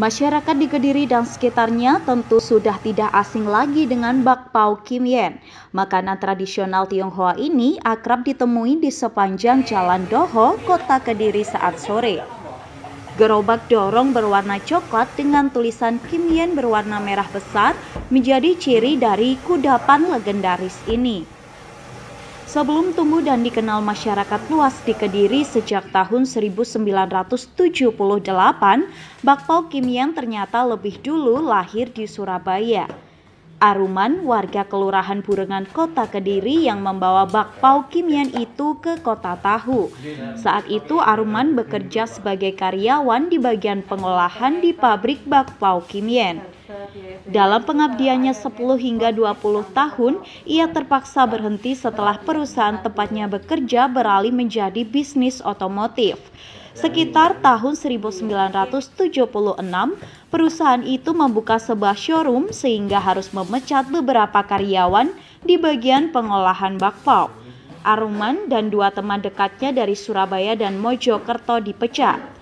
Masyarakat di Kediri dan sekitarnya tentu sudah tidak asing lagi dengan bakpao Kim Yen. Makanan tradisional Tionghoa ini akrab ditemui di sepanjang Jalan Doho, Kota Kediri saat sore. Gerobak dorong berwarna coklat dengan tulisan Kim Yen berwarna merah besar menjadi ciri dari kudapan legendaris ini. Sebelum tumbuh dan dikenal masyarakat luas di Kediri sejak tahun 1978, bakpao Kim Yen ternyata lebih dulu lahir di Surabaya. Aruman, warga Kelurahan Burengan Kota Kediri yang membawa bakpao Kim Yen itu ke Kota Tahu. Saat itu Aruman bekerja sebagai karyawan di bagian pengolahan di pabrik bakpao Kim Yen. Dalam pengabdiannya 10 hingga 20 tahun, ia terpaksa berhenti setelah perusahaan tempatnya bekerja beralih menjadi bisnis otomotif. Sekitar tahun 1976, perusahaan itu membuka sebuah showroom sehingga harus memecat beberapa karyawan di bagian pengolahan bakpao. Aruman dan dua teman dekatnya dari Surabaya dan Mojokerto dipecat.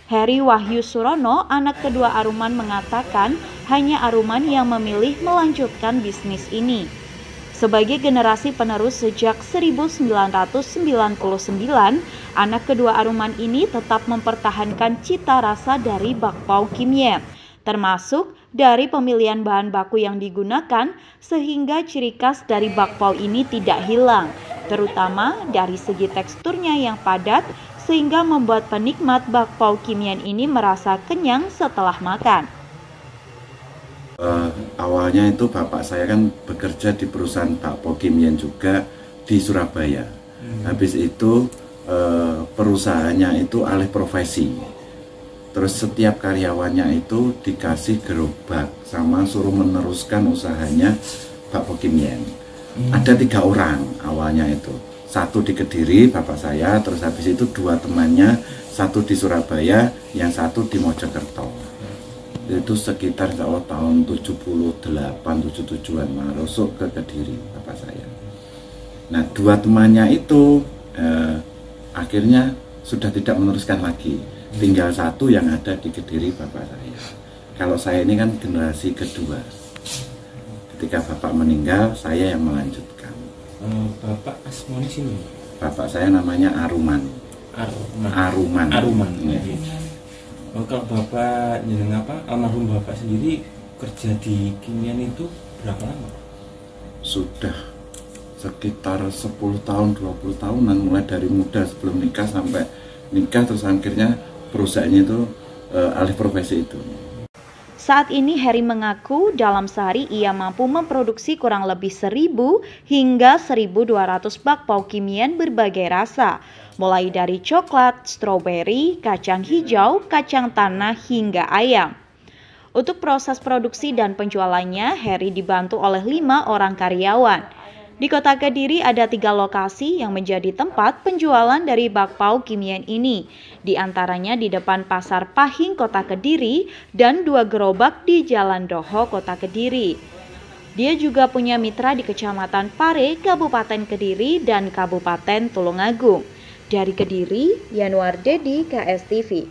Heri Wahyu Surono, anak kedua Aruman, mengatakan hanya Aruman yang memilih melanjutkan bisnis ini. Sebagai generasi penerus sejak 1999, anak kedua Aruman ini tetap mempertahankan cita rasa dari bakpao Kim Yen, termasuk dari pemilihan bahan baku yang digunakan sehingga ciri khas dari bakpao ini tidak hilang, terutama dari segi teksturnya yang padat sehingga membuat penikmat bakpao Kim Yen ini merasa kenyang setelah makan. Awalnya itu bapak saya kan bekerja di perusahaan bakpao Kim Yen juga di Surabaya. Habis itu perusahaannya itu alih profesi. Terus setiap karyawannya itu dikasih gerobak sama suruh meneruskan usahanya bakpao Kim Yen. Ada 3 orang awalnya itu. 1 di Kediri, bapak saya, terus habis itu 2 temannya, 1 di Surabaya, yang 1 di Mojokerto. Itu sekitar tahun 78-77an masuk ke Kediri bapak saya. Nah 2 temannya itu akhirnya sudah tidak meneruskan lagi, tinggal 1 yang ada di Kediri bapak saya. Kalau saya ini kan generasi kedua, ketika bapak meninggal saya yang melanjutkan. Bapak asmoni sini? Bapak saya namanya Aruman. Aruman. Ya. Kalau bapak almarhum bapak sendiri kerja di Kim Yen itu berapa lama? Sudah sekitar 10 tahun, 20 tahunan, mulai dari muda sebelum nikah sampai nikah, terus akhirnya perusahaannya itu alih profesi itu. Saat ini Heri mengaku dalam sehari ia mampu memproduksi kurang lebih 1.000 hingga 1.200 bakpao Kim Yen berbagai rasa, mulai dari coklat, stroberi, kacang hijau, kacang tanah hingga ayam. Untuk proses produksi dan penjualannya, Heri dibantu oleh 5 orang karyawan. Di Kota Kediri ada 3 lokasi yang menjadi tempat penjualan dari bakpao Kim Yen ini. Di antaranya di depan Pasar Pahing Kota Kediri dan 2 gerobak di Jalan Doho Kota Kediri. Dia juga punya mitra di Kecamatan Pare, Kabupaten Kediri dan Kabupaten Tulungagung. Dari Kediri, Yanuar Dedi, KS TV.